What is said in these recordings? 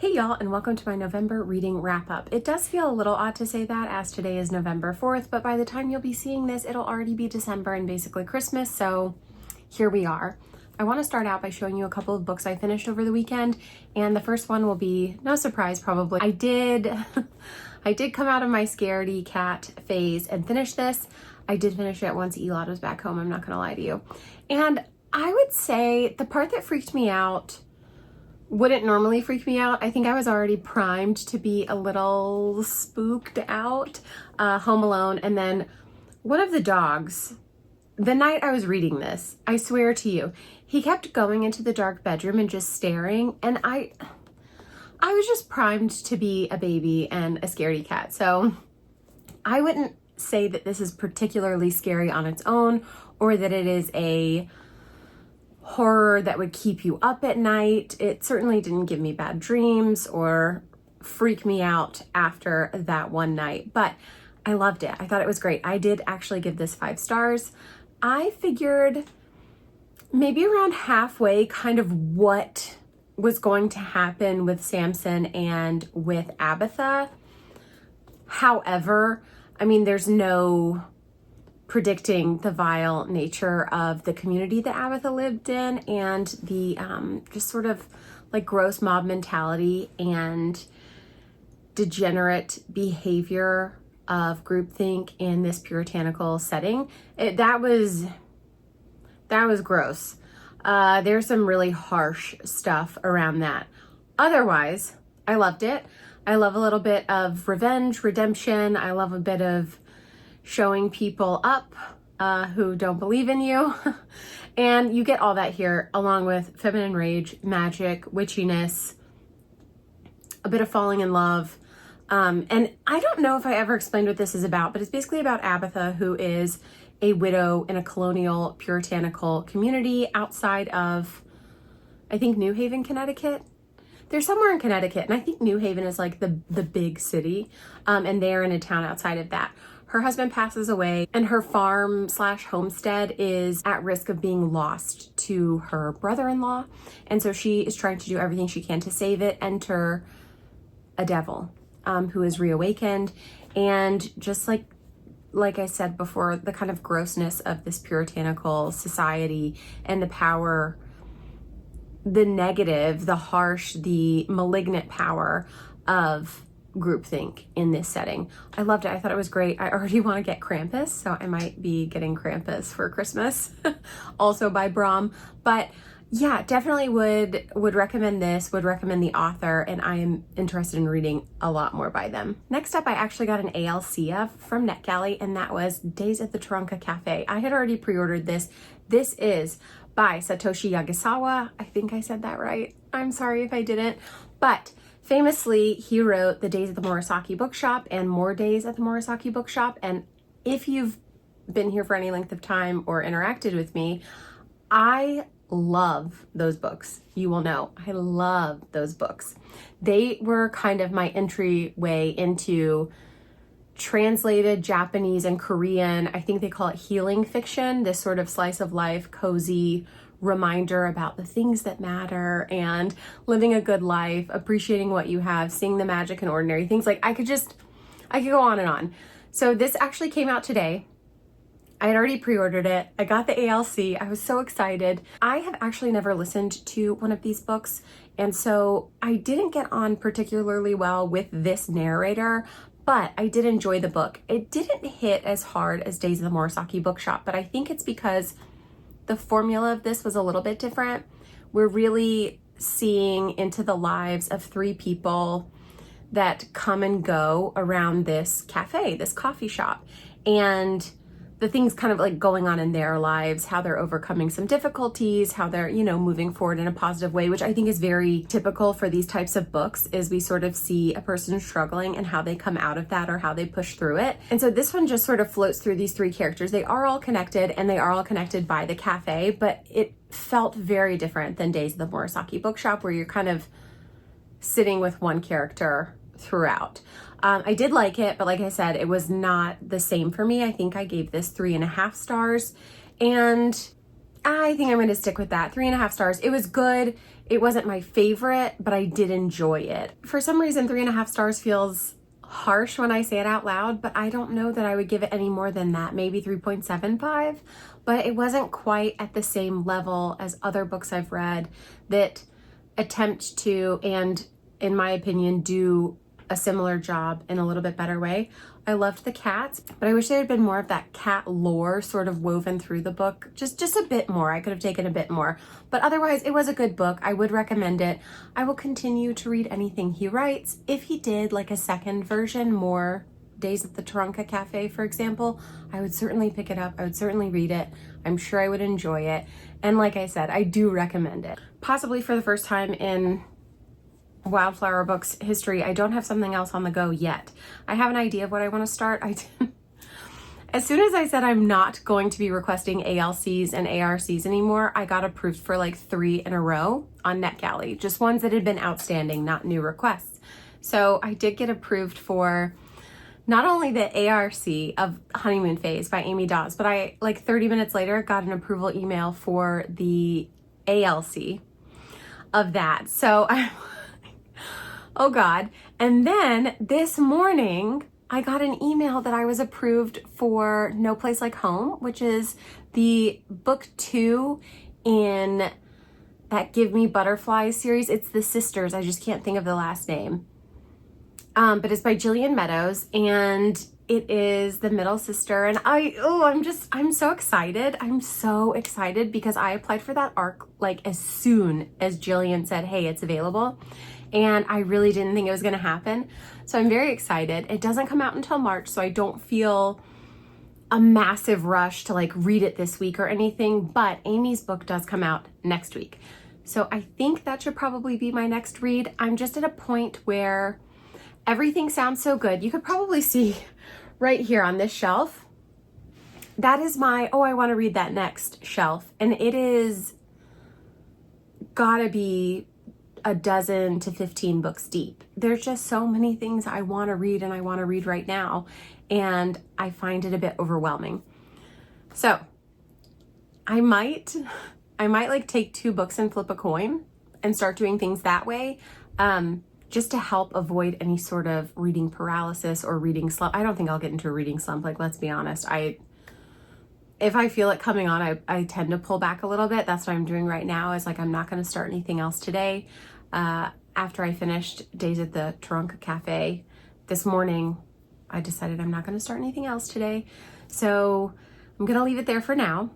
Hey y'all, and welcome to my November reading wrap up. It does feel a little odd to say that as today is November 4th, but by the time you'll be seeing this, it'll already be December and basically Christmas, so here we are. I want to start out by showing you a couple of books I finished over the weekend, and the first one will be no surprise probably. I did come out of my scaredy cat phase and finish this. I did finish it once Elad was back home, I'm not gonna lie to you. And I would say the part that freaked me out wouldn't normally freak me out. I think I was already primed to be a little spooked out, Home Alone. And then one of the dogs, the night I was reading this, I swear to you, he kept going into the dark bedroom and just staring. And I was just primed to be a baby and a scaredy cat. So I wouldn't say that this is particularly scary on its own or that it is a horror that would keep you up at night. It certainly didn't give me bad dreams or freak me out after that one night, but I loved it. I thought it was great. I did actually give this 5 stars. I figured maybe around halfway kind of what was going to happen with Samson and with Abatha. However, I mean, there's no predicting the vile nature of the community that Abatha lived in and the just sort of like gross mob mentality and degenerate behavior of groupthink in this puritanical setting. That was gross. There's some really harsh stuff around that. Otherwise, I loved it. I love a little bit of revenge, redemption. I love a bit of showing people up who don't believe in you. And you get all that here, along with feminine rage, magic, witchiness, a bit of falling in love. And I don't know if I ever explained what this is about, but it's basically about Abatha, who is a widow in a colonial puritanical community outside of, I think, New Haven, Connecticut. They're somewhere in Connecticut, and I think New Haven is like the big city, and they're in a town outside of that. Her husband passes away and her farm / homestead is at risk of being lost to her brother-in-law. And so she is trying to do everything she can to save it. Enter a devil who is reawakened. And just like I said before, the kind of grossness of this puritanical society and the power, the negative, the harsh, the malignant power of groupthink in this setting. I loved it. I thought it was great. I already want to get Krampus, so I might be getting Krampus for Christmas, also by Brom. But yeah, definitely would recommend this, would recommend the author, and I am interested in reading a lot more by them. Next up, I actually got an ALC from NetGalley, and that was Days at the Taranka Cafe. I had already pre-ordered this. This is by Satoshi Yagasawa. I think I said that right. I'm sorry if I didn't, but famously, he wrote The Days at the Murasaki Bookshop and More Days at the Murasaki Bookshop. And if you've been here for any length of time or interacted with me, I love those books. You will know, I love those books. They were kind of my entryway into translated Japanese and Korean, I think they call it healing fiction, this sort of slice of life, cozy reminder about the things that matter and living a good life, appreciating what you have, seeing the magic in ordinary things. Like I could go on and on. So this actually came out today. I had already pre-ordered it. I got the ALC. I was so excited. I have actually never listened to one of these books, and so I didn't get on particularly well with this narrator, but I did enjoy the book. It didn't hit as hard as Days of the Murasaki Bookshop, but I think it's because the formula of this was a little bit different. We're really seeing into the lives of 3 people that come and go around this cafe, this coffee shop, and the things kind of like going on in their lives, how they're overcoming some difficulties, how they're, moving forward in a positive way, which I think is very typical for these types of books, is we sort of see a person struggling and how they come out of that or how they push through it. And so this one just sort of floats through these 3 characters. They are all connected and they are all connected by the cafe, but it felt very different than Days of the Murasaki Bookshop, where you're kind of sitting with one character throughout. I did like it, but like I said, it was not the same for me. I think I gave this 3.5 stars. And I think I'm going to stick with that. 3.5 stars. It was good. It wasn't my favorite, but I did enjoy it. For some reason, 3.5 stars feels harsh when I say it out loud, but I don't know that I would give it any more than that. Maybe 3.75, but it wasn't quite at the same level as other books I've read that attempt to, and in my opinion, do a similar job in a little bit better way. I loved the cats, but I wish there had been more of that cat lore sort of woven through the book. Just a bit more. I could have taken a bit more. But otherwise, it was a good book. I would recommend it. I will continue to read anything he writes. If he did like a second version, more Days at the Taranka Cafe, for example, I would certainly pick it up. I would certainly read it. I'm sure I would enjoy it. And like I said, I do recommend it. Possibly for the first time in Wildflower Books history, I don't have something else on the go yet. I have an idea of what I want to start. As soon as I said I'm not going to be requesting ALCs and ARCs anymore, I got approved for like 3 in a row on NetGalley, just ones that had been outstanding, not new requests. So I did get approved for not only the ARC of Honeymoon Phase by Amy Dawes, but I, like 30 minutes later, got an approval email for the ALC of that. So I oh God. And then this morning, I got an email that I was approved for No Place Like Home, which is the book 2 in that Give Me Butterflies series. It's the sisters. I just can't think of the last name. But it's by Jillian Meadows, and it is the middle sister. And I'm so excited. I'm so excited because I applied for that arc like as soon as Jillian said, hey, it's available. And I really didn't think it was going to happen. So I'm very excited. It doesn't come out until March, so I don't feel a massive rush to like read it this week or anything, but Amy's book does come out next week. So I think that should probably be my next read. I'm just at a point where everything sounds so good. You could probably see right here on this shelf. That is my, I want to read that next shelf. And it is gotta be a dozen to 15 books deep. There's just so many things I want to read and I want to read right now, and I find it a bit overwhelming. So I might like take 2 books and flip a coin and start doing things that way, just to help avoid any sort of reading paralysis or reading slump. I don't think I'll get into a reading slump. Like, let's be honest. If I feel it coming on, I tend to pull back a little bit. That's what I'm doing right now, is like I'm not going to start anything else today. After I finished Days at the Taranka Cafe this morning, I decided I'm not going to start anything else today. So I'm going to leave it there for now.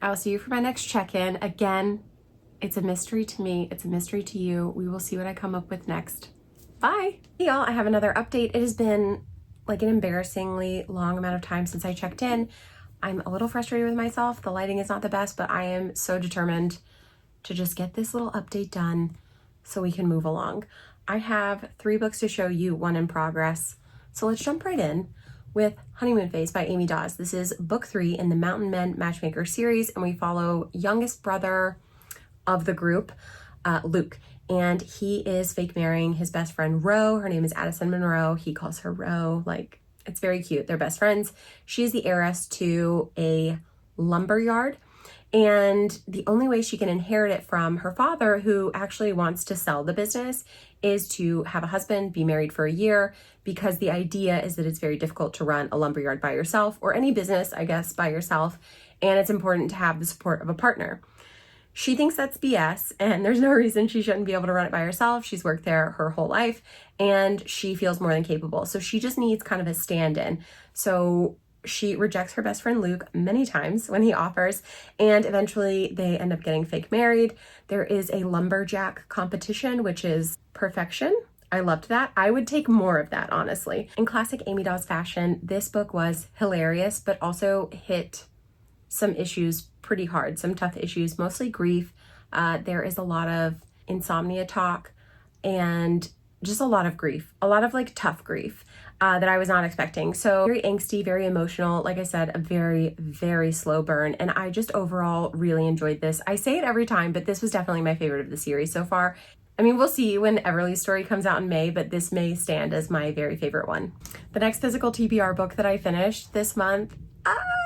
I'll see you for my next check-in. Again, it's a mystery to me. It's a mystery to you. We will see what I come up with next. Bye. Hey y'all, I have another update. It has been like an embarrassingly long amount of time since I checked in. I'm a little frustrated with myself. The lighting is not the best, but I am so determined to just get this little update done so we can move along. I have 3 books to show you, 1 in progress. So let's jump right in with Honeymoon Phase by Amy Dawes. This is book 3 in the Mountain Men Matchmaker series, and we follow youngest brother of the group, Luke. And he is fake marrying his best friend, Ro. Her name is Addison Monroe. He calls her Ro. Like, it's very cute. They're best friends. She is the heiress to a lumber yard, and the only way she can inherit it from her father, who actually wants to sell the business, is to have a husband, be married for a year, because the idea is that it's very difficult to run a lumber yard by yourself, or any business, I guess, by yourself, and it's important to have the support of a partner. She thinks that's BS, and there's no reason she shouldn't be able to run it by herself. She's worked there her whole life, and she feels more than capable. So she just needs kind of a stand-in. So she rejects her best friend Luke many times when he offers, and eventually they end up getting fake married. There is a lumberjack competition, which is perfection. I loved that. I would take more of that, honestly. In classic Amy Dawes fashion, this book was hilarious, but also hit some issues pretty hard, some tough issues, mostly grief. There is a lot of insomnia talk and just a lot of grief, a lot of like tough grief that I was not expecting. So very angsty, very emotional. Like I said, a very, very slow burn. And I just overall really enjoyed this. I say it every time, but this was definitely my favorite of the series so far. I mean, we'll see when Everly's story comes out in May, but this may stand as my very favorite one. The next physical TBR book that I finished this month,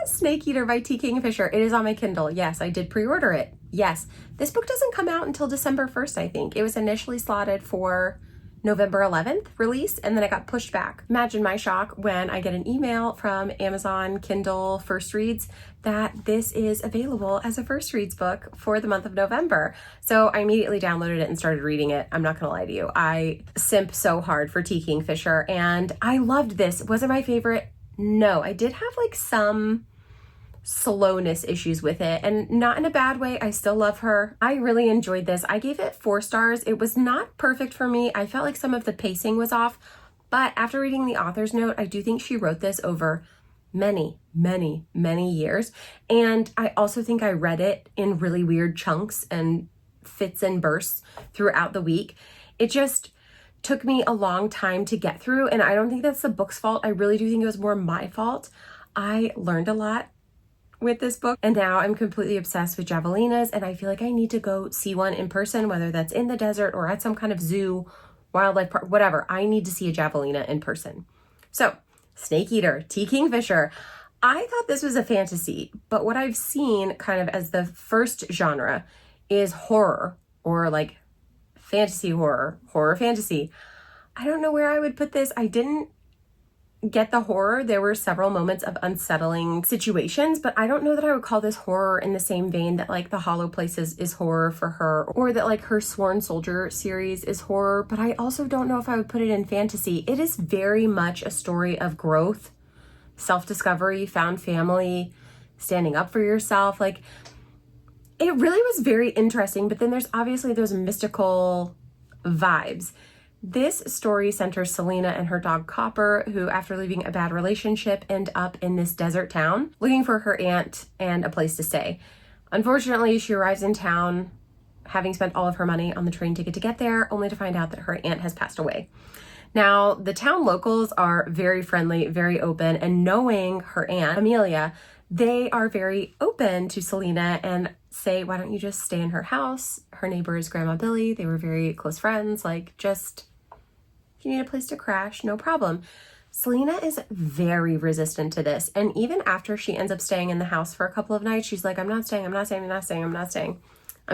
Snake Eater by T. Kingfisher. It is on my Kindle. Yes, I did pre-order it. Yes. This book doesn't come out until December 1st, I think. It was initially slotted for November 11th release, and then it got pushed back. Imagine my shock when I get an email from Amazon Kindle First Reads that this is available as a First Reads book for the month of November. So I immediately downloaded it and started reading it. I'm not gonna lie to you. I simp so hard for T. Kingfisher, and I loved this. Was it my favorite? No, I did have like some slowness issues with it, and not in a bad way. I still love her. I really enjoyed this. I gave it 4 stars. It was not perfect for me. I felt like some of the pacing was off, but after reading the author's note, I do think she wrote this over many, many, many years. And I also think I read it in really weird chunks and fits and bursts throughout the week. It just took me a long time to get through, and I don't think that's the book's fault. I really do think it was more my fault. I learned a lot with this book, and now I'm completely obsessed with javelinas, and I feel like I need to go see one in person, whether that's in the desert or at some kind of zoo, wildlife park, whatever. I need to see a javelina in person. So, Snake Eater, T. Kingfisher. I thought this was a fantasy, but what I've seen kind of as the first genre is horror, or like fantasy horror, horror fantasy. I don't know where I would put this. I didn't get the horror. There were several moments of unsettling situations, but I don't know that I would call this horror in the same vein that like The Hollow Places is horror for her, or that like her Sworn Soldier series is horror, but I also don't know if I would put it in fantasy. It is very much a story of growth, self-discovery, found family, standing up for yourself. Like, it really was very interesting, but then there's obviously those mystical vibes. This story centers Selena and her dog Copper, who after leaving a bad relationship end up in this desert town looking for her aunt and a place to stay. Unfortunately, she arrives in town having spent all of her money on the train ticket to get there, only to find out that her aunt has passed away. Now, the town locals are very friendly, very open, and knowing her aunt, Amelia, they are very open to Selena and say, why don't you just stay in her house? Her neighbor is Grandma Billy. They were very close friends. Like, just, if you need a place to crash, no problem. Selena is very resistant to this. And even after she ends up staying in the house for a couple of nights, she's like, I'm not staying. I'm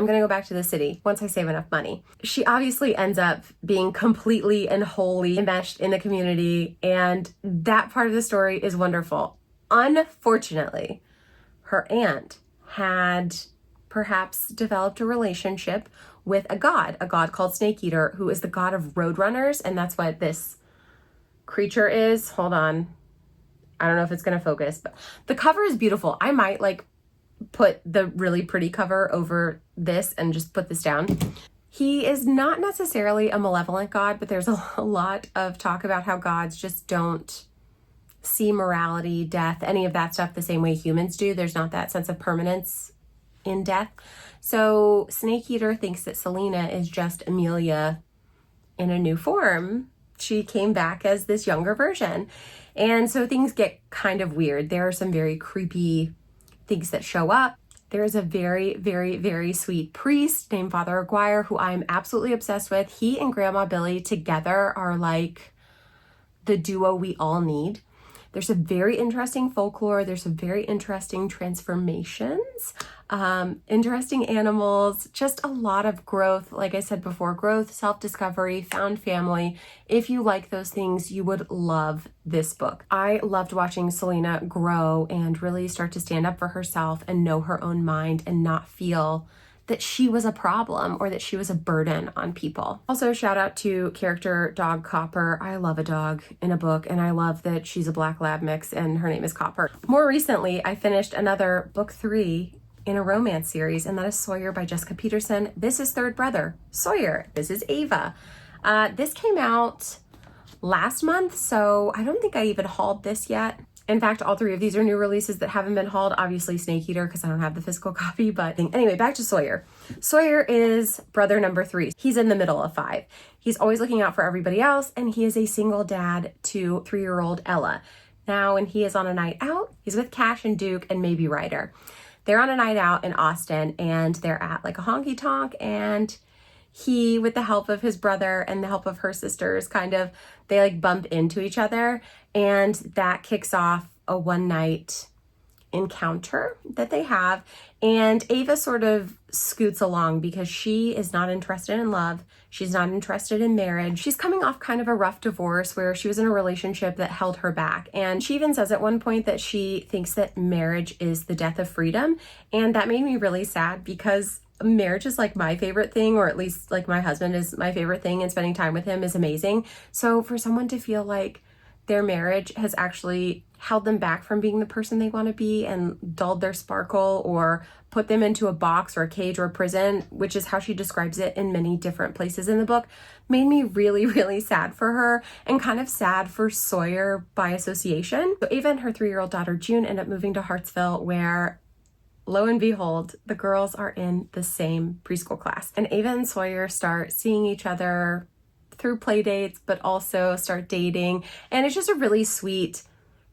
going to go back to the city once I save enough money. She obviously ends up being completely and wholly enmeshed in the community, and that part of the story is wonderful. Unfortunately, her aunt had perhaps developed a relationship with a god called Snake Eater, who is the god of roadrunners, and that's what this creature is. Hold on. I don't know if it's going to focus, but the cover is beautiful. I might like put the really pretty cover over this and just put this down. He is not necessarily a malevolent god, but there's a lot of talk about how gods just don't see morality, death, any of that stuff the same way humans do. There's not that sense of permanence in death. So Snake Eater thinks that Selena is just Amelia in a new form. She came back as this younger version. And so things get kind of weird. There are some very creepy things that show up. There's a very, very, very sweet priest named Father Aguirre who I'm absolutely obsessed with. He and Grandma Billy together are like the duo we all need. There's a very interesting folklore. There's some very interesting transformations, interesting animals, just a lot of growth. Like I said before, growth, self-discovery, found family. If you like those things, you would love this book. I loved watching Selena grow and really start to stand up for herself and know her own mind and not feel that she was a problem or that she was a burden on people. Also, shout out to character dog Copper. I love a dog in a book, and I love that she's a black lab mix and her name is Copper. More recently, I finished another book 3 in a romance series, and that is Sawyer by Jessica Peterson. This is third brother, Sawyer. This is Ava. This came out last month, so I don't think I even hauled this yet. In fact, all 3 of these are new releases that haven't been hauled. Obviously Snake Eater, because I don't have the physical copy, but anyway, back to Sawyer. Sawyer is brother number 3. He's in the middle of 5. He's always looking out for everybody else, and he is a single dad to 3-year-old Ella. Now, when he is on a night out, he's with Cash and Duke and maybe Ryder. They're on a night out in Austin, and they're at like a honky tonk, and he, with the help of his brother and the help of her sisters, they like bump into each other, and that kicks off a one night encounter that they have, and Ava sort of scoots along because she is not interested in love. She's not interested in marriage. She's coming off kind of a rough divorce where she was in a relationship that held her back. And she even says at one point that she thinks that marriage is the death of freedom. And that made me really sad because marriage is like my favorite thing, or at least like my husband is my favorite thing, and spending time with him is amazing. So for someone to feel like their marriage has actually held them back from being the person they want to be and dulled their sparkle or put them into a box or a cage or a prison, which is how she describes it in many different places in the book, made me really, really sad for her and kind of sad for Sawyer by association. So Ava and her 3-year-old daughter June end up moving to Hartsville, where lo and behold, the girls are in the same preschool class. And Ava and Sawyer start seeing each other through play dates, but also start dating. And it's just a really sweet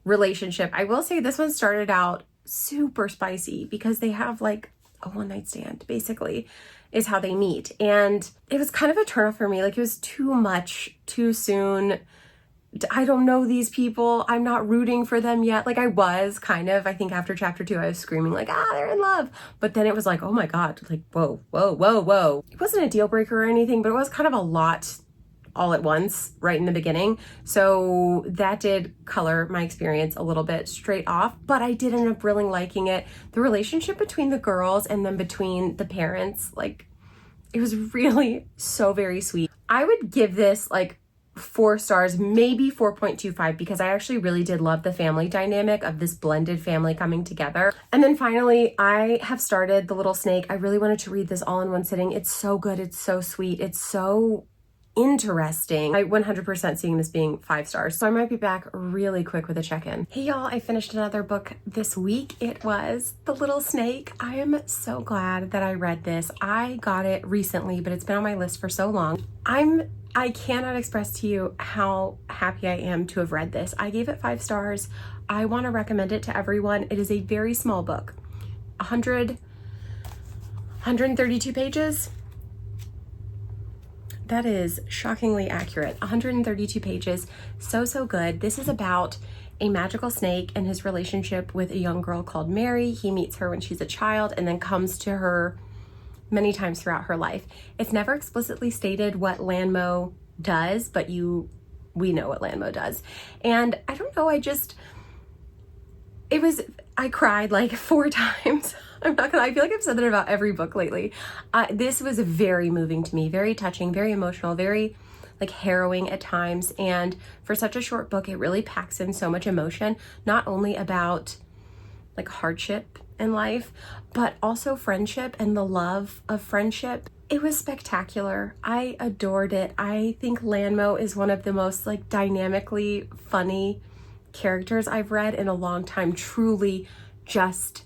relationship. I will say this one started out super spicy because they have like a one-night stand, basically, is how they meet. And it was kind of a turnoff for me. Like, it was too much, too soon. I don't know these people. I'm not rooting for them yet. Like, I was kind of, I think after chapter 2, I was screaming like, they're in love. But then it was like, oh my God, like, whoa, whoa, whoa, whoa. It wasn't a deal breaker or anything, but it was kind of a lot all at once right in the beginning. So that did color my experience a little bit straight off, but I did end up really liking it. The relationship between the girls and then between the parents, like, it was really so very sweet. I would give this like 4 stars, maybe 4.25, because I actually really did love the family dynamic of this blended family coming together. And then finally, I have started The Little Snake. I really wanted to read this all in one sitting. It's so good. It's so sweet. It's so interesting. I 100% seeing this being 5 stars. So I might be back really quick with a check-in. Hey y'all, I finished another book this week. It was The Little Snake. I am so glad that I read this. I got it recently, but it's been on my list for so long. I cannot express to you how happy I am to have read this. I gave it 5 stars. I want to recommend it to everyone. It is a very small book. 132 pages. That is shockingly accurate. 132 pages. So good. This is about a magical snake and his relationship with a young girl called Mary. He meets her when she's a child and then comes to her many times throughout her life. It's never explicitly stated what Lanmo does, but we know what Lanmo does. And I don't know, I cried like 4 times. I'm not gonna, I feel like I've said that about every book lately. This was very moving to me, very touching, very emotional, very like harrowing at times. And for such a short book, it really packs in so much emotion, not only about like hardship in life, but also friendship and the love of friendship. It was spectacular. I adored it. I think Lanmo is one of the most like dynamically funny characters I've read in a long time. Truly just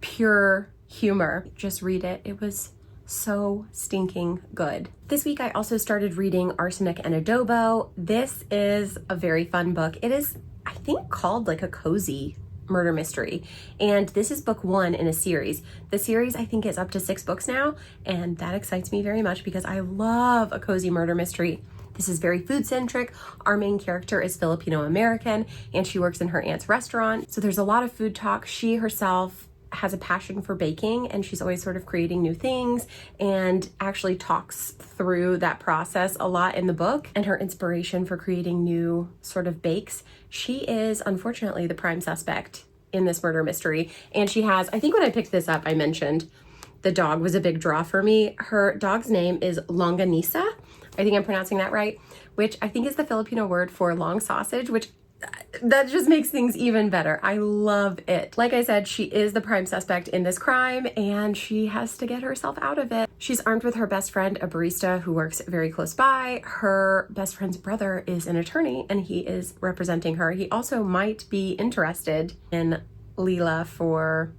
pure humor. Just read it. It was so stinking good. This week I also started reading Arsenic and Adobo. This is a very fun book. It is, I think, called like a cozy murder mystery, and this is book 1 in a series. The series I think is up to 6 books now, and that excites me very much because I love a cozy murder mystery. This is very food centric. Our main character is Filipino American and she works in her aunt's restaurant, so there's a lot of food talk. She herself has a passion for baking and she's always sort of creating new things and actually talks through that process a lot in the book and her inspiration for creating new sort of bakes. She is unfortunately the prime suspect in this murder mystery, and she has, I think when I picked this up I mentioned the dog was a big draw for me. Her dog's name is Longanisa. I think I'm pronouncing that right, which I think is the Filipino word for long sausage, which that just makes things even better. I love it. Like I said, she is the prime suspect in this crime and she has to get herself out of it. She's armed with her best friend, a barista who works very close by. Her best friend's brother is an attorney and he is representing her. He also might be interested in Leela for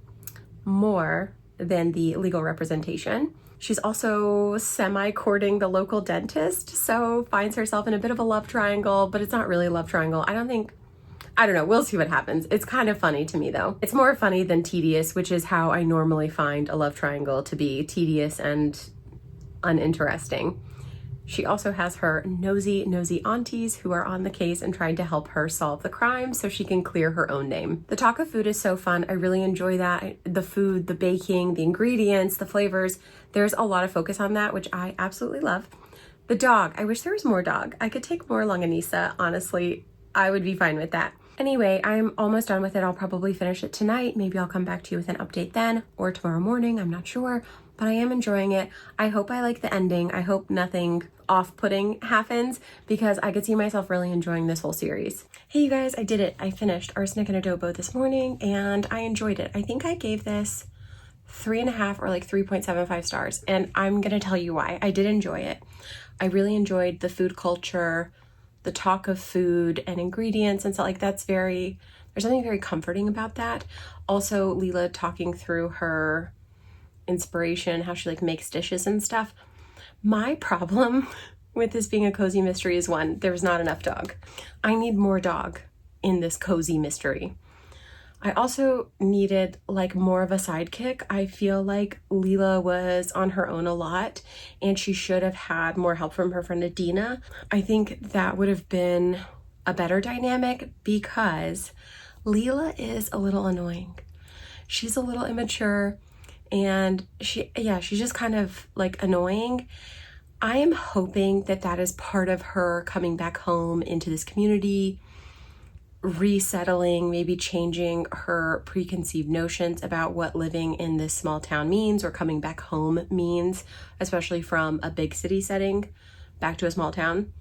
more than the legal representation. She's also semi-courting the local dentist, so finds herself in a bit of a love triangle, but it's not really a love triangle. I don't know, we'll see what happens. It's kind of funny to me though. It's more funny than tedious, which is how I normally find a love triangle to be, tedious and uninteresting. She also has her nosy aunties who are on the case and trying to help her solve the crime so she can clear her own name. The talk of food is so fun. I really enjoy that. The food, the baking, the ingredients, the flavors. There's a lot of focus on that, which I absolutely love. The dog. I wish there was more dog. I could take more Longanisa. Honestly, I would be fine with that. Anyway, I'm almost done with it. I'll probably finish it tonight. Maybe I'll come back to you with an update then or tomorrow morning. I'm not sure, but I am enjoying it. I hope I like the ending. I hope nothing off-putting happens because I could see myself really enjoying this whole series. Hey you guys, I did it. I finished Arsenic and Adobo this morning and I enjoyed it. I think I gave this 3.5 or like 3.75 stars, and I'm gonna tell you why. I did enjoy it. I really enjoyed the food culture, the talk of food and ingredients and stuff like that's there's something very comforting about that. Also, Leela talking through her inspiration, how she like makes dishes and stuff. My problem with this being a cozy mystery is one, there's not enough dog. I need more dog in this cozy mystery. I also needed like more of a sidekick. I feel like Leela was on her own a lot and she should have had more help from her friend Adina. I think that would have been a better dynamic because Leela is a little annoying. She's a little immature and she's just kind of like annoying. I am hoping that that is part of her coming back home into this community, resettling, maybe changing her preconceived notions about what living in this small town means or coming back home means, especially from a big city setting back to a small town.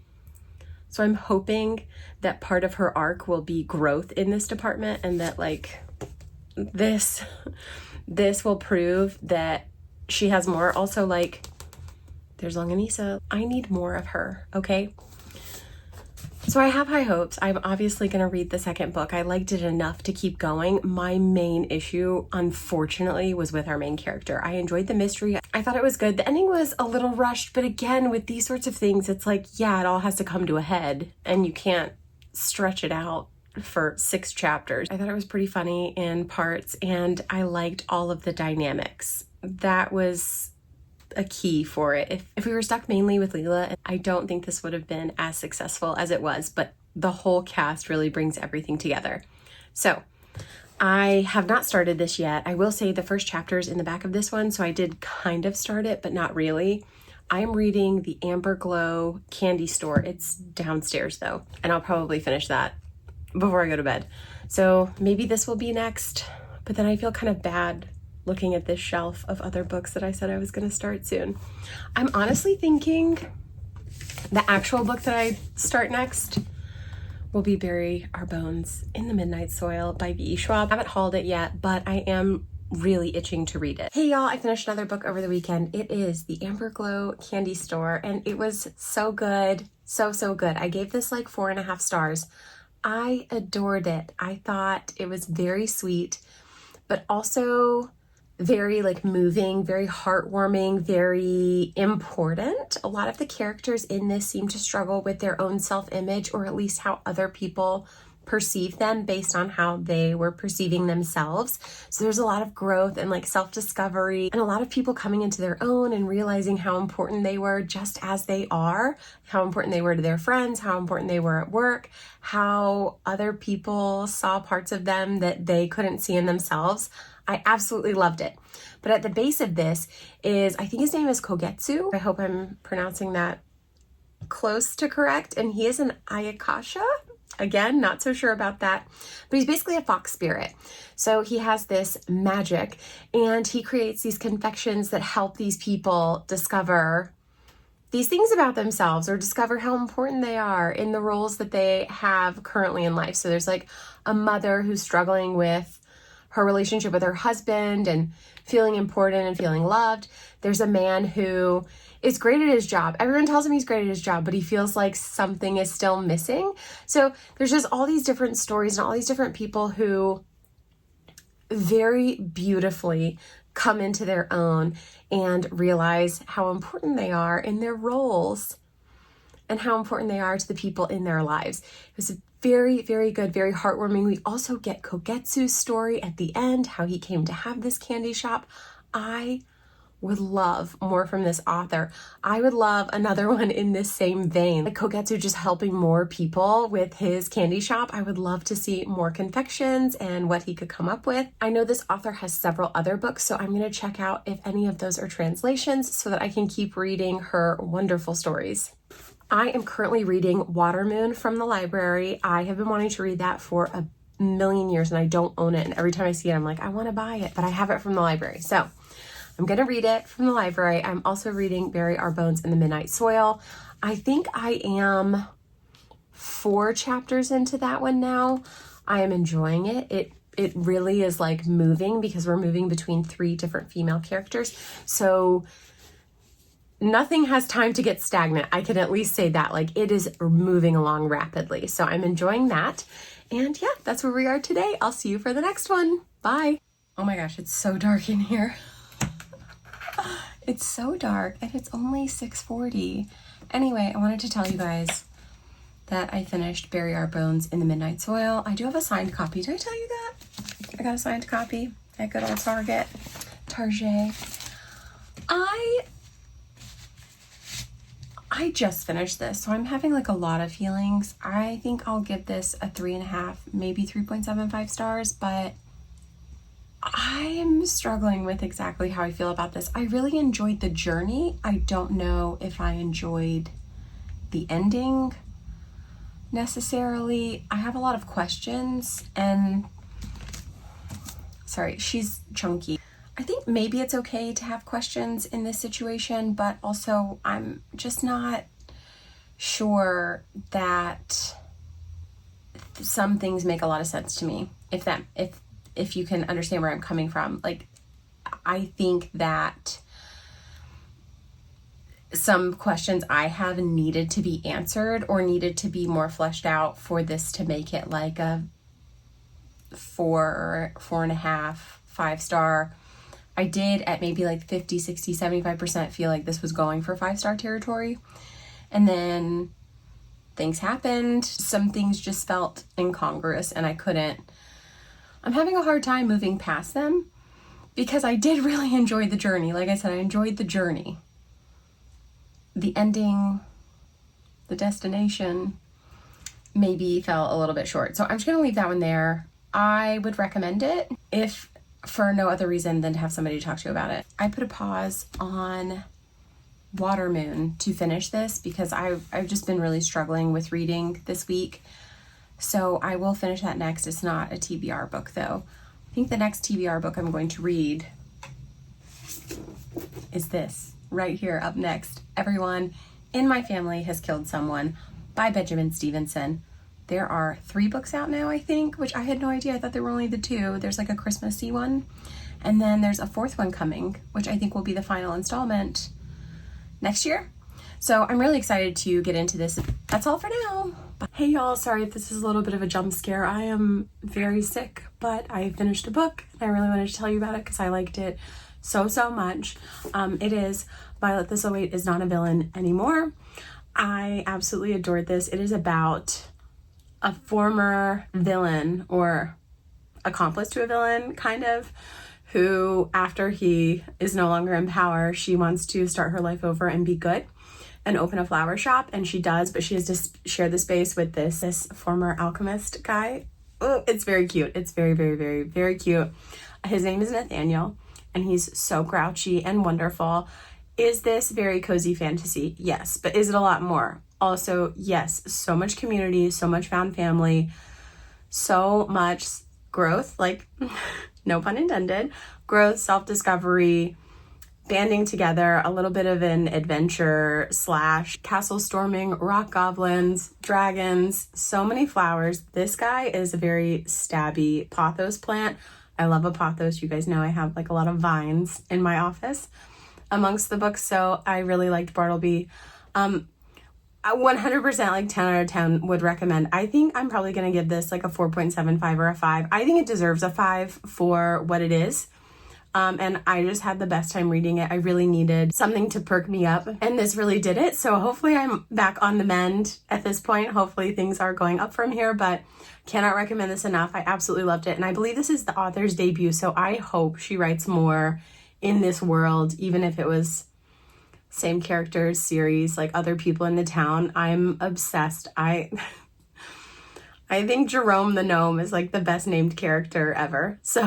So I'm hoping that part of her arc will be growth in this department and that like this will prove that she has more. Also, like, there's Longanisa. I need more of her, okay? So I have high hopes. I'm obviously going to read the second book. I liked it enough to keep going. My main issue, unfortunately, was with our main character. I enjoyed the mystery. I thought it was good. The ending was a little rushed, but again, with these sorts of things, it's like, yeah, it all has to come to a head and you can't stretch it out for 6 chapters. I thought it was pretty funny in parts and I liked all of the dynamics. That was a key for it. If we were stuck mainly with Leela, I don't think this would have been as successful as it was, but the whole cast really brings everything together. So I have not started this yet. I will say the first chapter is in the back of this one, so I did kind of start it, but not really. I'm reading the Amber Glow Candy Store. It's downstairs though, and I'll probably finish that before I go to bed. So maybe this will be next, but then I feel kind of bad looking at this shelf of other books that I said I was going to start soon. I'm honestly thinking the actual book that I start next will be Bury Our Bones in the Midnight Soil by V.E. Schwab. I haven't hauled it yet, but I am really itching to read it. Hey y'all, I finished another book over the weekend. It is the Amber Glow Candy Store and it was so good. So good. I gave this like 4.5 stars. I adored it. I thought it was very sweet, but also very like moving, very heartwarming, very important. A lot of the characters in this seem to struggle with their own self-image, or at least how other people perceive them based on how they were perceiving themselves. So there's a lot of growth and like self-discovery and a lot of people coming into their own and realizing how important they were just as they are, how important they were to their friends, how important they were at work, how other people saw parts of them that they couldn't see in themselves. I absolutely loved it. But at the base of this is, I think his name is Kogetsu. I hope I'm pronouncing that close to correct. And he is an Ayakasha. Again, not so sure about that, but he's basically a fox spirit. So he has this magic and he creates these confections that help these people discover these things about themselves or discover how important they are in the roles that they have currently in life. So there's like a mother who's struggling with her relationship with her husband and feeling important and feeling loved. There's a man who is great at his job. Everyone tells him he's great at his job, but he feels like something is still missing. So there's just all these different stories and all these different people who very beautifully come into their own and realize how important they are in their roles and how important they are to the people in their lives. It was very, very good, very heartwarming. We also get Kogetsu's story at the end, how he came to have this candy shop. I would love more from this author. I would love another one in this same vein. Like Kogetsu just helping more people with his candy shop. I would love to see more confections and what he could come up with. I know this author has several other books, so I'm going to check out if any of those are translations so that I can keep reading her wonderful stories. I am currently reading Watermoon from the library. I have been wanting to read that for a million years and I don't own it. And every time I see it, I'm like, I want to buy it, but I have it from the library. So I'm going to read it from the library. I'm also reading Bury Our Bones in the Midnight Soil. I think I am 4 chapters into that one now. I am enjoying it. It really is like moving because we're moving between 3 different female characters. So nothing has time to get stagnant. I can at least say that. Like, it is moving along rapidly. So I'm enjoying that. And yeah, that's where we are today. I'll see you for the next one. Bye. Oh my gosh, it's so dark in here. It's so dark and it's only 6:40. Anyway, I wanted to tell you guys that I finished Bury Our Bones in the Midnight Soil. I do have a signed copy. Did I tell you that? I got a signed copy at good old Target. I just finished this, so I'm having like a lot of feelings. I think I'll give this a 3.5, maybe 3.75 stars, but I'm struggling with exactly how I feel about this. I really enjoyed the journey. I don't know if I enjoyed the ending necessarily. I have a lot of questions and sorry, she's chunky. I think maybe it's okay to have questions in this situation, but also I'm just not sure that some things make a lot of sense to me. If you can understand where I'm coming from. Like, I think that some questions I have needed to be answered or needed to be more fleshed out for this to make it like a 4, 4.5, 5-star. I did at maybe like 50, 60, 75% feel like this was going for 5-star territory. And then things happened. Some things just felt incongruous and I'm having a hard time moving past them because I did really enjoy the journey. Like I said, I enjoyed the journey. The ending, the destination maybe fell a little bit short. So I'm just going to leave that one there. I would recommend it if for no other reason than to have somebody to talk to about it. I put a pause on Watermoon to finish this because I've just been really struggling with reading this week. So I will finish that next. It's not a TBR book though. I think the next TBR book I'm going to read is this right here up next. Everyone in My Family Has Killed Someone by Benjamin Stevenson. There are 3 books out now, I think, which I had no idea. I thought there were only the 2. There's like a Christmassy one. And then there's a 4th one coming, which I think will be the final installment next year. So I'm really excited to get into this. That's all for now. Hey y'all, sorry if this is a little bit of a jump scare. I am very sick, but I finished a book and I really wanted to tell you about it because I liked it so much. It is Violet Thistlethwaite Is Not a Villain Anymore. I absolutely adored this. It is about a former villain or accomplice to a villain, kind of, who after he is no longer in power, she wants to start her life over and be good and open a flower shop, and she does, but she has to share the space with this former alchemist guy. Oh, it's very cute. It's very cute. His name is Nathaniel, and he's so grouchy and wonderful. Is this very cozy fantasy? Yes, but is it a lot more? Also, yes, so much community, so much found family, so much growth, like no pun intended, growth, self-discovery, banding together, a little bit of an adventure / castle storming, rock goblins, dragons, so many flowers. This guy is a very stabby pothos plant. I love a pothos. You guys know I have like a lot of vines in my office amongst the books, so I really liked Bartleby. 100% like 10 out of 10 would recommend. I think I'm probably going to give this like a 4.75 or a 5. I think it deserves a 5 for what it is. And I just had the best time reading it. I really needed something to perk me up, and this really did it. So hopefully I'm back on the mend at this point. Hopefully things are going up from here, but cannot recommend this enough. I absolutely loved it. And I believe this is the author's debut, so I hope she writes more in this world, even if it was same characters series, like other people in the town. I'm obsessed. I think Jerome the gnome is like the best named character ever. So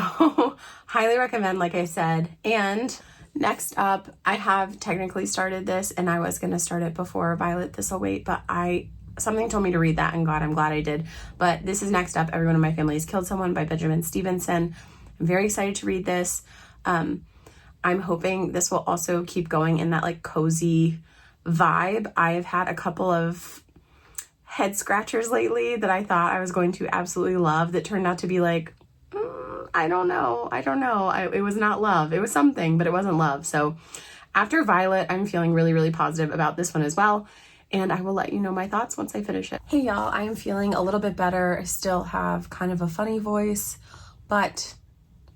highly recommend, like I said. And next up, I have technically started this, and I was going to start it before Violet This'll Wait, but something told me to read that, and God, I'm glad I did. But this is next up, Everyone in My Family Has Killed Someone by Benjamin Stevenson. I'm very excited to read this. I'm hoping this will also keep going in that like cozy vibe. I have had a couple of head scratchers lately that I thought I was going to absolutely love that turned out to be like, I don't know. It was not love. It was something, but it wasn't love. So after Violet, I'm feeling really, really positive about this one as well. And I will let you know my thoughts once I finish it. Hey y'all, I am feeling a little bit better. I still have kind of a funny voice, but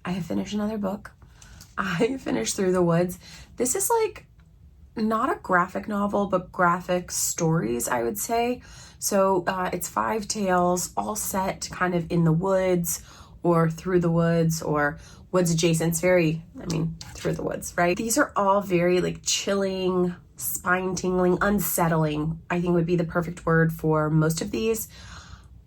I have finished another book. I finished Through the Woods. This is like not a graphic novel, but graphic stories, I would say. So it's 5 tales, all set kind of in the woods or through the woods or woods adjacent. It's very, through the woods, right? These are all very like chilling, spine-tingling, unsettling, I think would be the perfect word for most of these.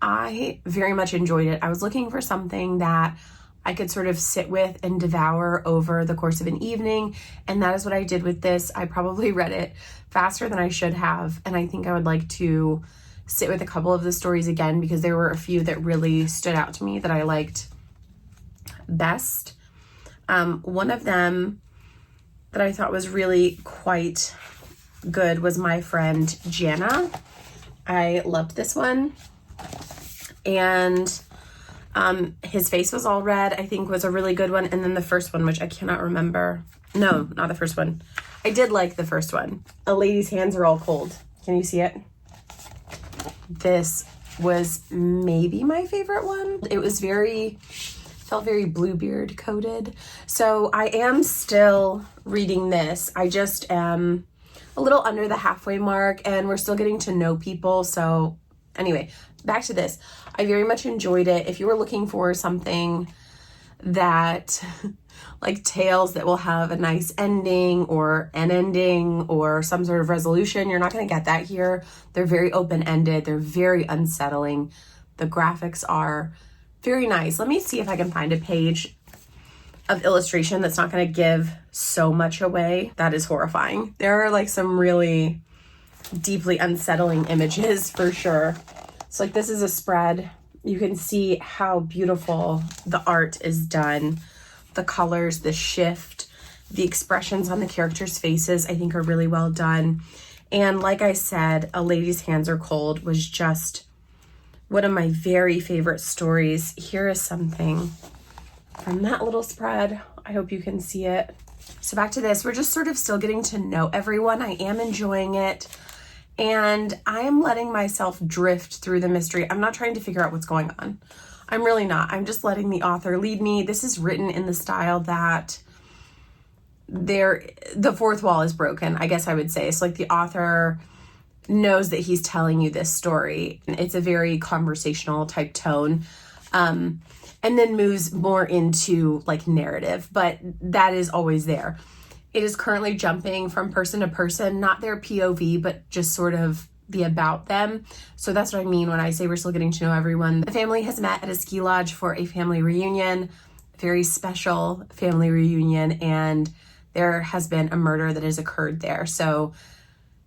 I very much enjoyed it. I was looking for something that I could sort of sit with and devour over the course of an evening, and that is what I did with this. I probably read it faster than I should have, and I think I would like to sit with a couple of the stories again because there were a few that really stood out to me that I liked best. One of them that I thought was really quite good was My Friend Jana. I loved this one, and his face was all red, I think was a really good one. And then the first one, which I cannot remember. No, not the first one. I did like the first one. A Lady's Hands Are All Cold. Can you see it? This was maybe my favorite one. It was felt very Bluebeard coded. So I am still reading this. I just am a little under the halfway mark and we're still getting to know people. So anyway, back to this. I very much enjoyed it. If you were looking for something that like tales that will have a nice ending or an ending or some sort of resolution, you're not going to get that here. They're very open-ended. They're very unsettling. The graphics are very nice. Let me see if I can find a page of illustration that's not going to give so much away. That is horrifying. There are like some really deeply unsettling images for sure. So like this is a spread. You can see how beautiful the art is done. The colors, the shift, the expressions on the characters' faces, I think are really well done. And like I said, A Lady's Hands Are Cold was just one of my very favorite stories. Here is something from that little spread. I hope you can see it. So back to this, we're just sort of still getting to know everyone. I am enjoying it. And I am letting myself drift through the mystery. I'm not trying to figure out what's going on. I'm really not. I'm just letting the author lead me. This is written in the style that the fourth wall is broken, I guess I would say. So like the author knows that he's telling you this story. It's a very conversational type tone. And then moves more into like narrative, but that is always there. It is currently jumping from person to person, not their POV, but just sort of the about them. So that's what I mean when I say we're still getting to know everyone. The family has met at a ski lodge for a family reunion, very special family reunion, and there has been a murder that has occurred there. So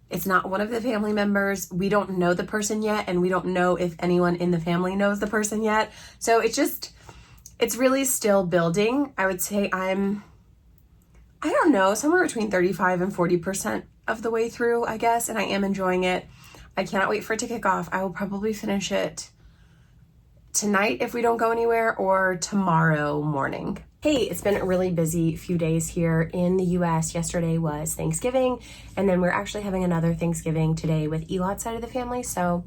it's not one of the family members. We don't know the person yet, and we don't know if anyone in the family knows the person yet. So it's really still building. I would say I don't know, somewhere between 35 and 40% of the way through, I guess, and I am enjoying it. I cannot wait for it to kick off. I will probably finish it tonight if we don't go anywhere, or tomorrow morning. Hey, it's been a really busy few days here in the US. Yesterday was Thanksgiving, and then we're actually having another Thanksgiving today with Elot's side of the family, so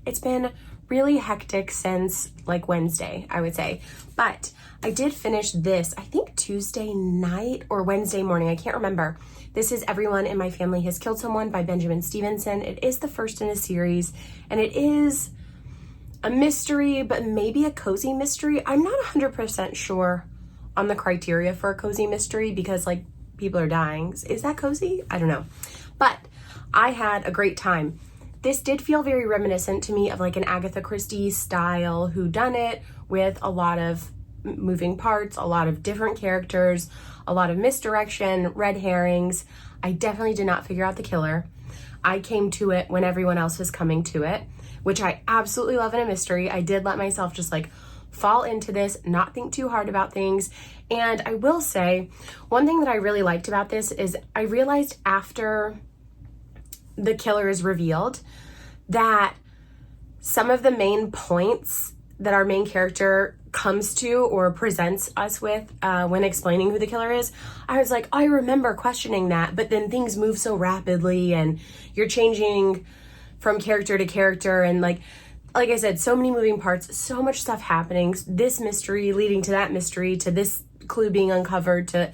it's been really hectic since like Wednesday, I would say. But I did finish this, I think Tuesday night or Wednesday morning, I can't remember. This is Everyone in My Family Has Killed Someone by Benjamin Stevenson. It is the first in a series, and it is a mystery, but maybe a cozy mystery. I'm not 100% sure on the criteria for a cozy mystery because like people are dying. Is that cozy? I don't know. But I had a great time. This did feel very reminiscent to me of like an Agatha Christie style whodunit with a lot of moving parts, a lot of different characters, a lot of misdirection, red herrings. I definitely did not figure out the killer. I came to it when everyone else was coming to it, which I absolutely love in a mystery. I did let myself just like fall into this, not think too hard about things. And I will say, one thing that I really liked about this is I realized after the killer is revealed that some of the main points that our main character comes to or presents us with when explaining who the killer is, I was like, I remember questioning that, but then things move so rapidly and you're changing from character to character, and like I said, so many moving parts, so much stuff happening, this mystery leading to that mystery, to this clue being uncovered, to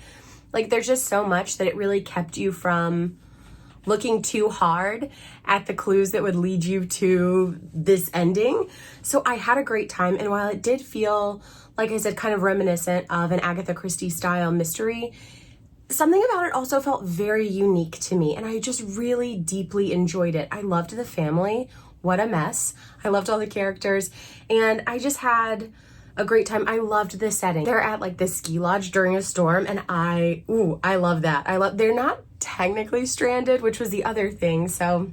like, there's just so much that it really kept you from looking too hard at the clues that would lead you to this ending. So I had a great time, and while it did feel, like I said, kind of reminiscent of an Agatha Christie style mystery, something about it also felt very unique to me, and I just really deeply enjoyed it. I loved the family. What a mess. I loved all the characters, and I just had a great time. I loved the setting. They're at like this ski lodge during a storm, and I love that. They're not technically stranded, which was the other thing. So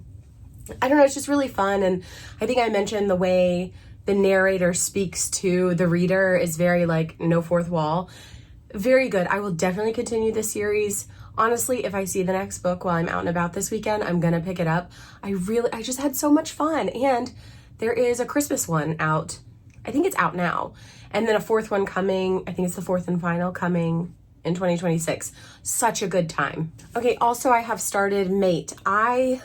I don't know, it's just really fun. And I think I mentioned the way the narrator speaks to the reader is very like no fourth wall. Very good. I will definitely continue this series. Honestly, if I see the next book while I'm out and about this weekend, I'm gonna pick it up. I just had so much fun. And there is a Christmas one out. I think it's out now. And then a fourth one coming. I think it's the fourth and final coming in 2026. Such a good time. Okay, also I have started Mate. I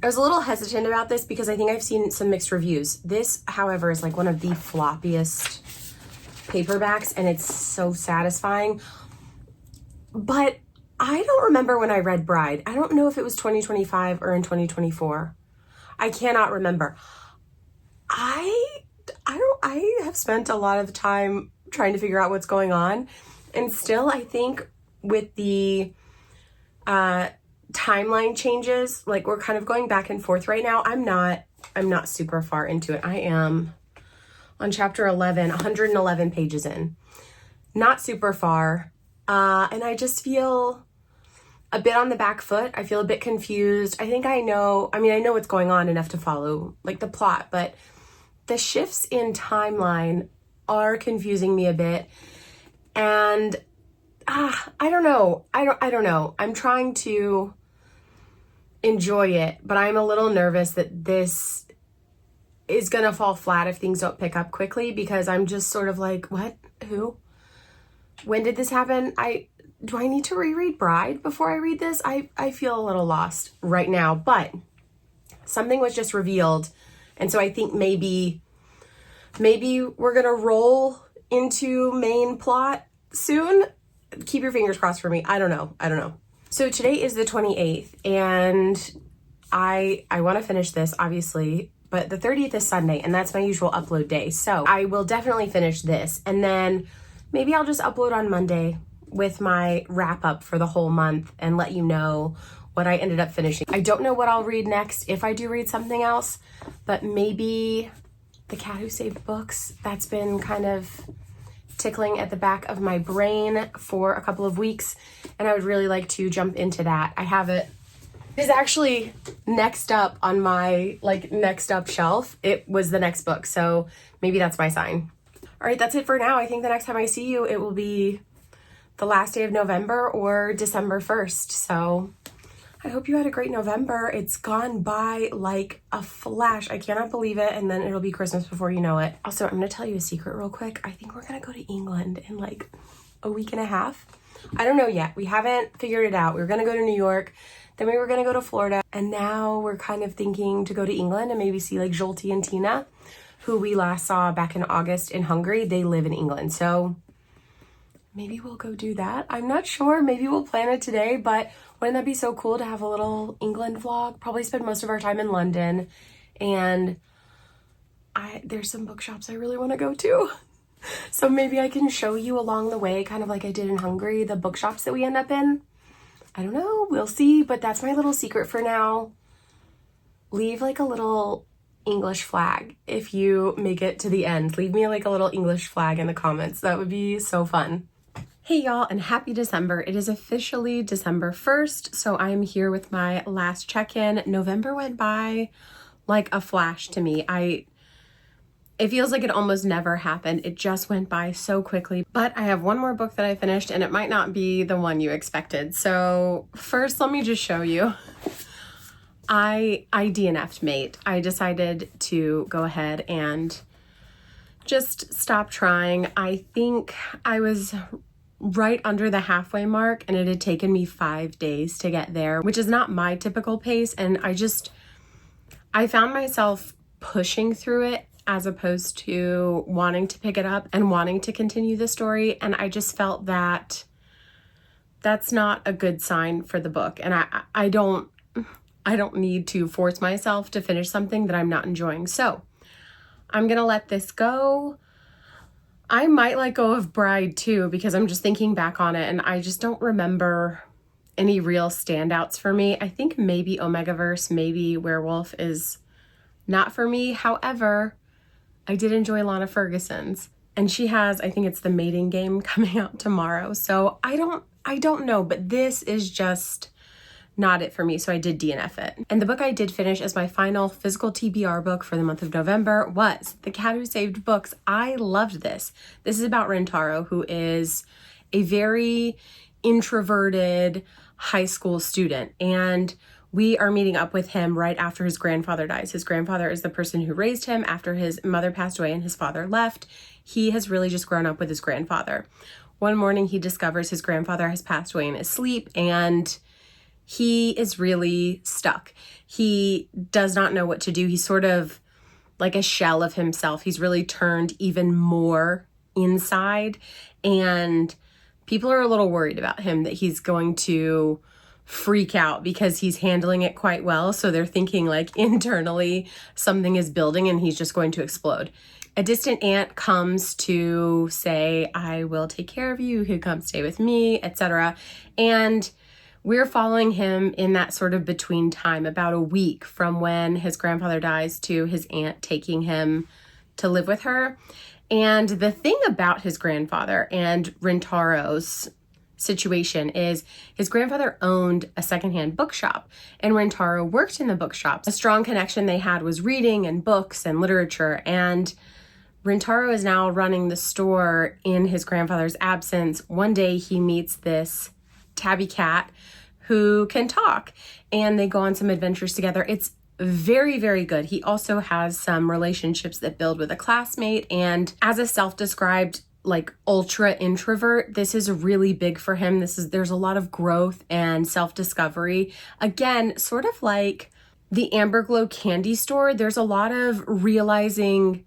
was a little hesitant about this because I think I've seen some mixed reviews. This, however, is like one of the floppiest paperbacks, and it's so satisfying. But I don't remember when I read Bride. I don't know if it was 2025 or in 2024. I cannot remember. I have spent a lot of time trying to figure out what's going on, and still I think with the timeline changes, like we're kind of going back and forth right now. I'm not super far into it. I am on chapter 11, 111 pages in. Not super far. And I just feel a bit on the back foot. I feel a bit confused. I know what's going on enough to follow like the plot, but the shifts in timeline are confusing me a bit. And I don't know. I don't know. I'm trying to enjoy it, but I'm a little nervous that this is gonna fall flat if things don't pick up quickly, because I'm just sort of like, what? Who? When did this happen? Do I need to reread Bride before I read this? I feel a little lost right now, but something was just revealed. And so I think maybe we're gonna roll into main plot soon. Keep your fingers crossed for me. I don't know. So today is the 28th, and I want to finish this, obviously, but the 30th is Sunday, and that's my usual upload day. So I will definitely finish this, and then maybe I'll just upload on Monday with my wrap up for the whole month and let you know what I ended up finishing. I don't know what I'll read next, if I do read something else, but maybe The Cat Who Saved Books. That's been kind of tickling at the back of my brain for a couple of weeks, and I would really like to jump into that. I have it. It is actually next up on my next up shelf. It was the next book, so maybe that's my sign. All right, that's it for now. I think the next time I see you, it will be the last day of November or December 1st. So I hope you had a great November. It's gone by like a flash. I cannot believe it. And then it'll be Christmas before you know it. Also, I'm going to tell you a secret real quick. I think we're going to go to England in like a week and a half. I don't know yet. We haven't figured it out. We were going to go to New York. Then we were going to go to Florida. And now we're kind of thinking to go to England and maybe see like Zsolti and Tina, who we last saw back in August in Hungary. They live in England. So maybe we'll go do that. I'm not sure. Maybe we'll plan it today, but wouldn't that be so cool to have a little England vlog? Probably spend most of our time in London, and there's some bookshops I really want to go to. So maybe I can show you along the way, kind of like I did in Hungary, the bookshops that we end up in. I don't know, we'll see, but that's my little secret for now. Leave like a little English flag if you make it to the end. Leave me like a little English flag in the comments. That would be so fun. Hey y'all, and happy December. It is officially December 1st, so I'm here with my last check-in. November went by like a flash to me. It feels like it almost never happened. It just went by so quickly. But I have one more book that I finished, and it might not be the one you expected. So first, let me just show you. I DNF'd Mate. I decided to go ahead and just stop trying. I think I was right under the halfway mark, and it had taken me 5 days to get there, which is not my typical pace. And I found myself pushing through it as opposed to wanting to pick it up and wanting to continue the story. And I just felt that that's not a good sign for the book. And I don't need to force myself to finish something that I'm not enjoying. So I'm gonna let this go. I might let go of Bride too, because I'm just thinking back on it and I just don't remember any real standouts for me. I think maybe Omegaverse, maybe Werewolf is not for me. However, I did enjoy Lana Ferguson's, and she has, I think it's The Mating Game coming out tomorrow. So I don't know, but this is just not it for me, so I did DNF it. And the book I did finish as my final physical TBR book for the month of November was The Cat Who Saved Books. I loved this. This is about Rintaro, who is a very introverted high school student, and we are meeting up with him right after his grandfather dies. His grandfather is the person who raised him after his mother passed away and his father left. He has really just grown up with his grandfather. One morning he discovers his grandfather has passed away in his sleep, and he is really stuck. He does not know what to do. He's sort of like a shell of himself. He's really turned even more inside, and people are a little worried about him, that he's going to freak out because he's handling it quite well. So they're thinking like internally something is building and he's just going to explode. A distant aunt comes to say, I will take care of you, who come stay with me, etc. And we're following him in that sort of between time, about a week from when his grandfather dies to his aunt taking him to live with her. And the thing about his grandfather and Rintaro's situation is his grandfather owned a secondhand bookshop, and Rintaro worked in the bookshop. A strong connection they had was reading and books and literature, and Rintaro is now running the store in his grandfather's absence. One day he meets this tabby cat who can talk, and they go on some adventures together. It's very, very good. He also has some relationships that build with a classmate, and as a self-described like ultra introvert, this is really big for him. There's a lot of growth and self-discovery. Again, sort of like the Amberglow candy store, there's a lot of realizing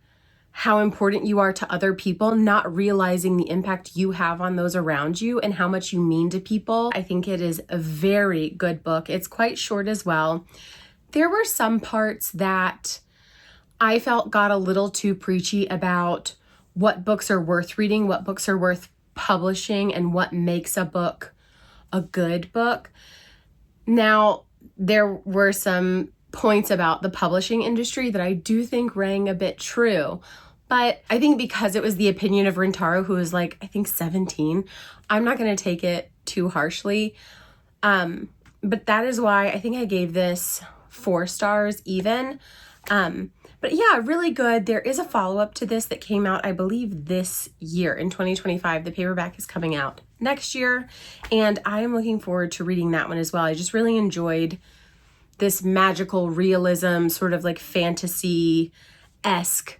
how important you are to other people, not realizing the impact you have on those around you and how much you mean to people. I think it is a very good book. It's quite short as well. There were some parts that I felt got a little too preachy about what books are worth reading, what books are worth publishing, and what makes a book a good book. Now, there were some points about the publishing industry that I do think rang a bit true. But I think because it was the opinion of Rintaro, who was like, I think 17, I'm not going to take it too harshly. But that is why I think I gave this 4 stars even. But yeah, really good. There is a follow-up to this that came out, I believe, this year in 2025. The paperback is coming out next year, and I am looking forward to reading that one as well. I just really enjoyed this magical realism, sort of like fantasy-esque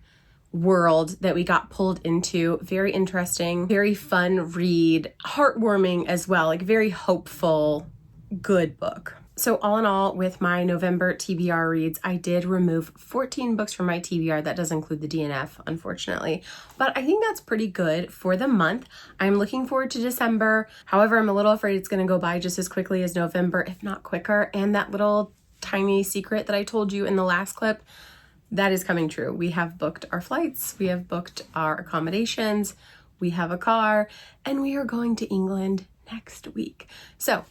world that we got pulled into. Very interesting, very fun read, heartwarming as well, like very hopeful, good book. So all in all, with my November TBR reads, I did remove 14 books from my TBR. That does include the DNF, unfortunately. But I think that's pretty good for the month. I'm looking forward to December. However, I'm a little afraid it's going to go by just as quickly as November, if not quicker. And that little tiny secret that I told you in the last clip, that is coming true. We have booked our flights, we have booked our accommodations, we have a car, and we are going to England next week. So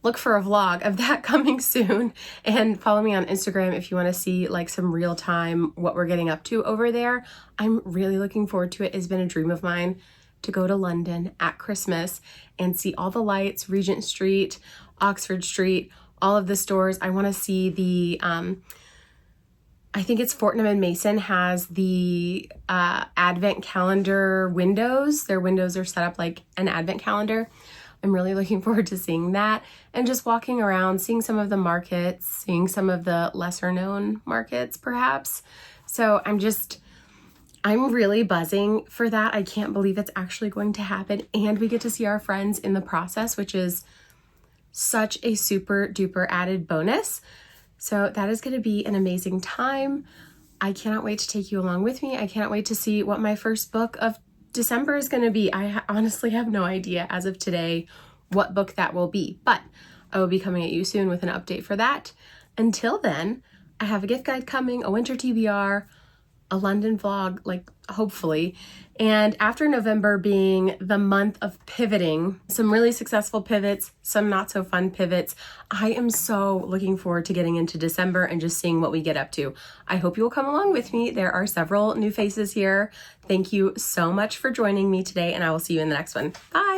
look for a vlog of that coming soon, and follow me on Instagram if you want to see like some real time what we're getting up to over there. I'm really looking forward to it. It's been a dream of mine to go to London at Christmas and see all the lights, Regent Street, Oxford Street, all of the stores. I want to see the I think it's Fortnum and Mason has the advent calendar windows. Their windows are set up like an advent calendar. I'm really looking forward to seeing that and just walking around, seeing some of the markets, seeing some of the lesser known markets perhaps. So I'm really buzzing for that. I can't believe it's actually going to happen, and we get to see our friends in the process, which is such a super duper added bonus. So that is going to be an amazing time. I cannot wait to take you along with me. I cannot wait to see what my first book of December is going to be. I honestly have no idea as of today what book that will be, but I will be coming at you soon with an update for that. Until then, I have a gift guide coming, a winter TBR, a London vlog, like hopefully. And after November being the month of pivoting, some really successful pivots, some not so fun pivots, I am so looking forward to getting into December and just seeing what we get up to. I hope you will come along with me. There are several new faces here. Thank you so much for joining me today, and I will see you in the next one. Bye.